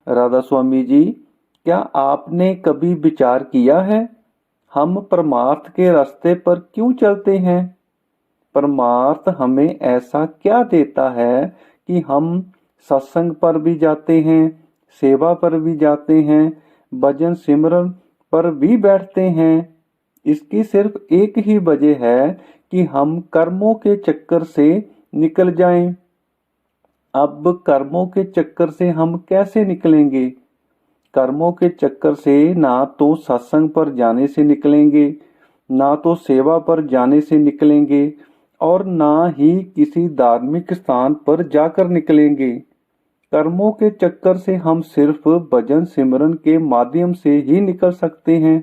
राधा स्वामी जी, क्या आपने कभी विचार किया है हम परमार्थ के रास्ते पर क्यों चलते हैं? परमार्थ हमें ऐसा क्या देता है कि हम सत्संग पर भी जाते हैं, सेवा पर भी जाते हैं, भजन सिमरन पर भी बैठते हैं? इसकी सिर्फ एक ही वजह है कि हम कर्मों के चक्कर से निकल जाएं। अब कर्मों के चक्कर से हम कैसे निकलेंगे? कर्मों के चक्कर से ना तो सत्संग पर जाने से निकलेंगे, ना तो सेवा पर जाने से निकलेंगे, और ना ही किसी धार्मिक स्थान पर जाकर निकलेंगे। कर्मों के चक्कर से हम सिर्फ भजन सिमरन के माध्यम से ही निकल सकते हैं।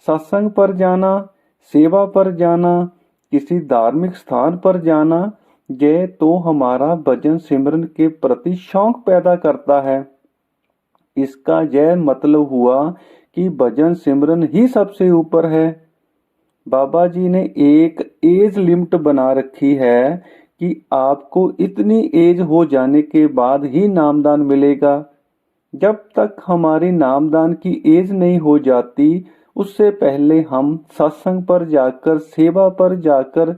सत्संग पर जाना, सेवा पर जाना, किसी धार्मिक स्थान पर जाना, यह तो हमारा भजन सिमरन के प्रति शौक पैदा करता है। इसका यह मतलब हुआ कि भजन सिमरन ही सबसे ऊपर है। बाबा जी ने एक एज लिमिट बना रखी है कि आपको इतनी एज हो जाने के बाद ही नामदान मिलेगा। जब तक हमारी नामदान की एज नहीं हो जाती, उससे पहले हम सत्संग पर जाकर, सेवा पर जाकर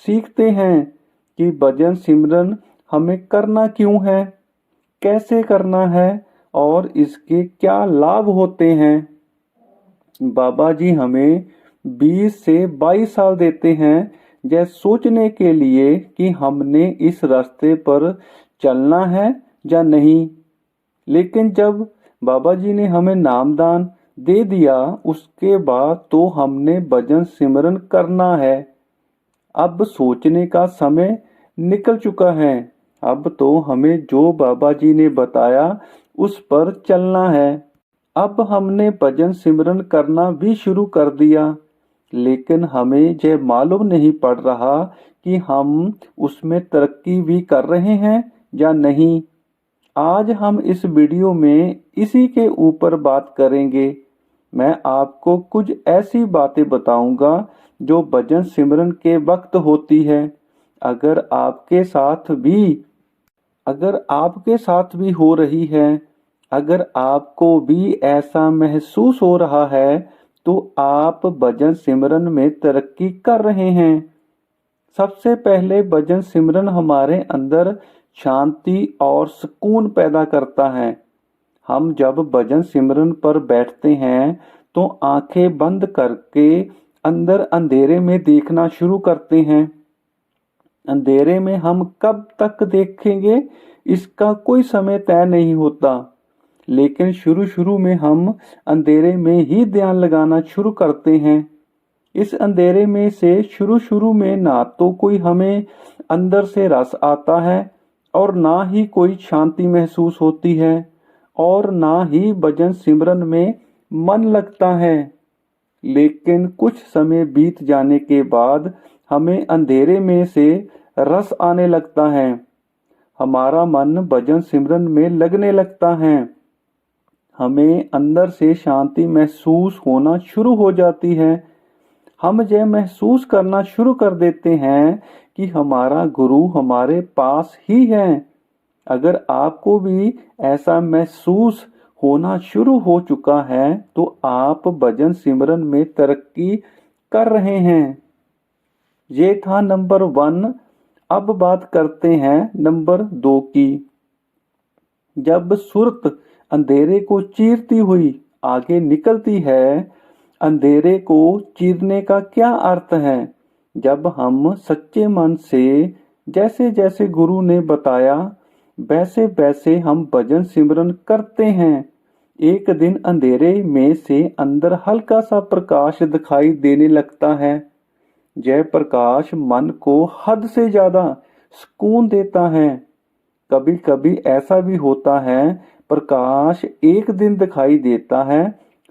सीखते हैं कि भजन सिमरन हमें करना क्यों है, कैसे करना है और इसके क्या लाभ होते हैं। बाबा जी हमें 20 से 22 साल देते हैं यह सोचने के लिए कि हमने इस रास्ते पर चलना है या नहीं। लेकिन जब बाबा जी ने हमें नामदान दे दिया, उसके बाद तो हमने भजन सिमरन करना है। अब सोचने का समय निकल चुका है। अब तो हमें जो बाबा जी ने बताया उस पर चलना है। अब हमने भजन सिमरन करना भी शुरू कर दिया, लेकिन हमें यह मालूम नहीं पड़ रहा कि हम उसमें तरक्की भी कर रहे हैं या नहीं। आज हम इस वीडियो में इसी के ऊपर बात करेंगे। मैं आपको कुछ ऐसी बातें बताऊंगा जो भजन सिमरन के वक्त होती है। अगर आपके साथ भी अगर आपके साथ भी हो रही है, अगर आपको भी ऐसा महसूस हो रहा है, तो आप भजन सिमरन में तरक्की कर रहे हैं। सबसे पहले भजन सिमरन हमारे अंदर शांति और सुकून पैदा करता है। हम जब भजन सिमरन पर बैठते हैं तो आंखें बंद करके अंदर अंधेरे में देखना शुरू करते हैं। अंधेरे में हम कब तक देखेंगे, इसका कोई समय तय नहीं होता, लेकिन शुरू शुरू में हम अंधेरे में ही ध्यान लगाना शुरू करते हैं। इस अंधेरे में से शुरू शुरू में ना तो कोई हमें अंदर से रस आता है और ना ही कोई शांति महसूस होती है और ना ही भजन सिमरन में मन लगता है। लेकिन कुछ समय बीत जाने के बाद हमें अंधेरे में से रस आने लगता है। हमारा मन भजन सिमरन में लगने लगता है। हमें अंदर से शांति महसूस होना शुरू हो जाती है। हम यह महसूस करना शुरू कर देते हैं कि हमारा गुरु हमारे पास ही है। अगर आपको भी ऐसा महसूस होना शुरू हो चुका है तो आप भजन सिमरन में तरक्की कर रहे हैं। ये था नंबर 1। अब बात करते हैं नंबर 2 की। जब सुरत अंधेरे को चीरती हुई आगे निकलती है, अंधेरे को चीरने का क्या अर्थ है? जब हम सच्चे मन से जैसे जैसे गुरु ने बताया वैसे वैसे हम भजन सिमरन करते हैं, एक दिन अंधेरे में से अंदर हल्का सा प्रकाश दिखाई देने लगता है। यह प्रकाश मन को हद से ज्यादा सुकून देता है। कभी कभी ऐसा भी होता है, प्रकाश एक दिन दिखाई देता है,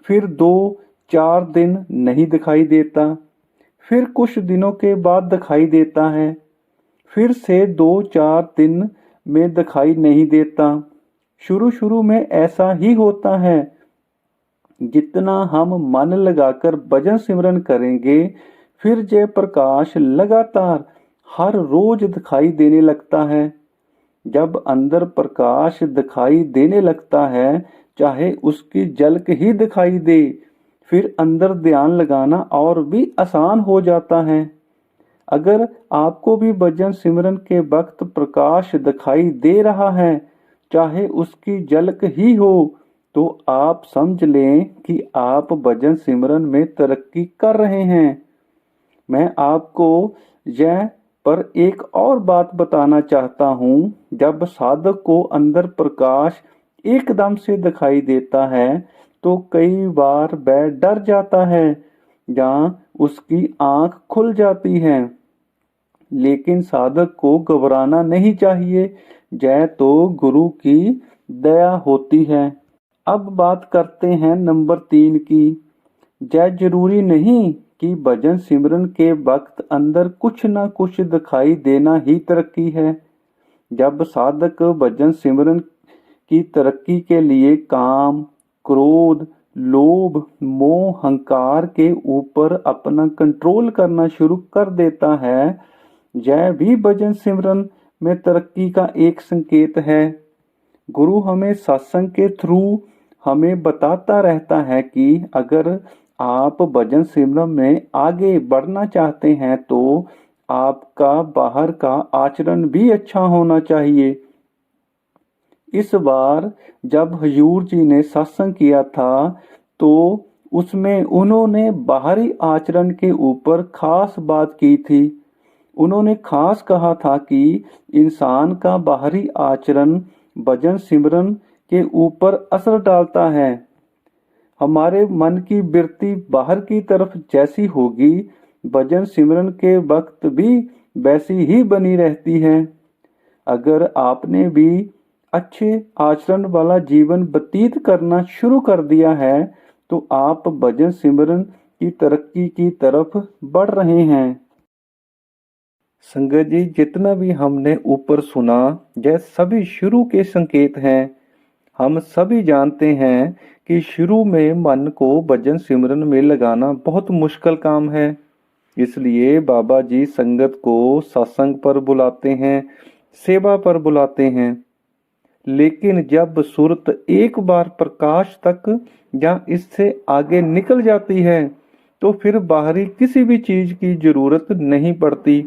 फिर 2-4 दिन नहीं दिखाई देता, फिर कुछ दिनों के बाद दिखाई देता है, फिर से 2-4 दिन में दिखाई नहीं देता। शुरू शुरू में ऐसा ही होता है। जितना हम मन लगाकर भजन सिमरन करेंगे, फिर जय प्रकाश लगातार हर रोज दिखाई देने लगता है। जब अंदर प्रकाश दिखाई देने लगता है, चाहे उसकी झलक ही दिखाई दे, फिर अंदर ध्यान लगाना और भी आसान हो जाता है। अगर आपको भी भजन सिमरन के वक्त प्रकाश दिखाई दे रहा है, चाहे उसकी झलक ही हो, तो आप समझ लें कि आप भजन सिमरन में तरक्की कर रहे हैं। मैं आपको यह पर एक और बात बताना चाहता हूँ, जब साधक को अंदर प्रकाश एकदम से दिखाई देता है, तो कई बार वह डर जाता है या उसकी आंख खुल जाती है। लेकिन साधक को घबराना नहीं चाहिए, यह तो गुरु की दया होती है। अब बात करते हैं नंबर 3 की। यह जरूरी नहीं कि भजन सिमरन के वक्त अंदर कुछ ना कुछ दिखाई देना ही तरक्की है। जब साधक भजन सिमरन की तरक्की के लिए काम, क्रोध, लोभ, मोह, हंकार के ऊपर अपना कंट्रोल करना शुरू कर देता है, यह भी भजन सिमरन में तरक्की का एक संकेत है। गुरु हमें सत्संग के थ्रू हमें बताता रहता है कि अगर आप भजन सिमरन में आगे बढ़ना चाहते हैं तो आपका बाहर का आचरण भी अच्छा होना चाहिए। इस बार जब हजूर जी ने सत्संग किया था, तो उसमें उन्होंने बाहरी आचरण के ऊपर खास बात की थी। उन्होंने खास कहा था कि इंसान का बाहरी आचरण भजन सिमरन के ऊपर असर डालता है। हमारे मन की वृत्ति बाहर की तरफ जैसी होगी, भजन सिमरन के वक्त भी वैसी ही बनी रहती है। अगर आपने भी अच्छे आचरण वाला जीवन व्यतीत करना शुरू कर दिया है, तो आप भजन सिमरन की तरक्की की तरफ बढ़ रहे हैं। संगत जी, जितना भी हमने ऊपर सुना, यह सभी शुरू के संकेत हैं। हम सभी जानते हैं कि शुरू में मन को भजन सिमरन में लगाना बहुत मुश्किल काम है। इसलिए बाबा जी संगत को सत्संग पर बुलाते हैं, सेवा पर बुलाते हैं। लेकिन जब सुरत एक बार प्रकाश तक या इससे आगे निकल जाती है, तो फिर बाहरी किसी भी चीज की जरूरत नहीं पड़ती।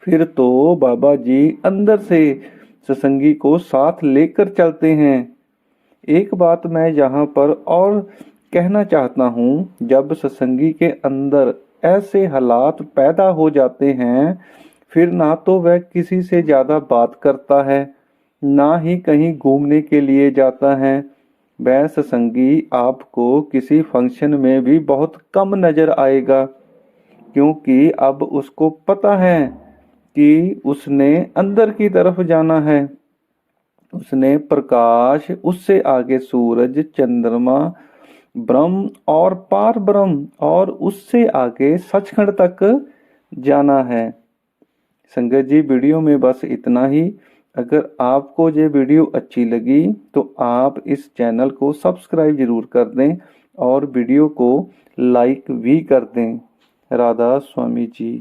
फिर तो बाबा जी अंदर से सत्संगी को साथ लेकर चलते हैं। एक बात मैं यहाँ पर और कहना चाहता हूँ, जब सत्संगी के अंदर ऐसे हालात पैदा हो जाते हैं, फिर ना तो वह किसी से ज्यादा बात करता है, ना ही कहीं घूमने के लिए जाता है। वह सत्संगी आपको किसी फंक्शन में भी बहुत कम नजर आएगा, क्योंकि अब उसको पता है कि उसने अंदर की तरफ जाना है। उसने प्रकाश, उससे आगे सूरज, चंद्रमा, ब्रह्म और पार ब्रह्म और उससे आगे सचखंड तक जाना है। संगत जी, वीडियो में बस इतना ही। अगर आपको ये वीडियो अच्छी लगी तो आप इस चैनल को सब्सक्राइब जरूर कर दें और वीडियो को लाइक भी कर दें। राधा स्वामी जी।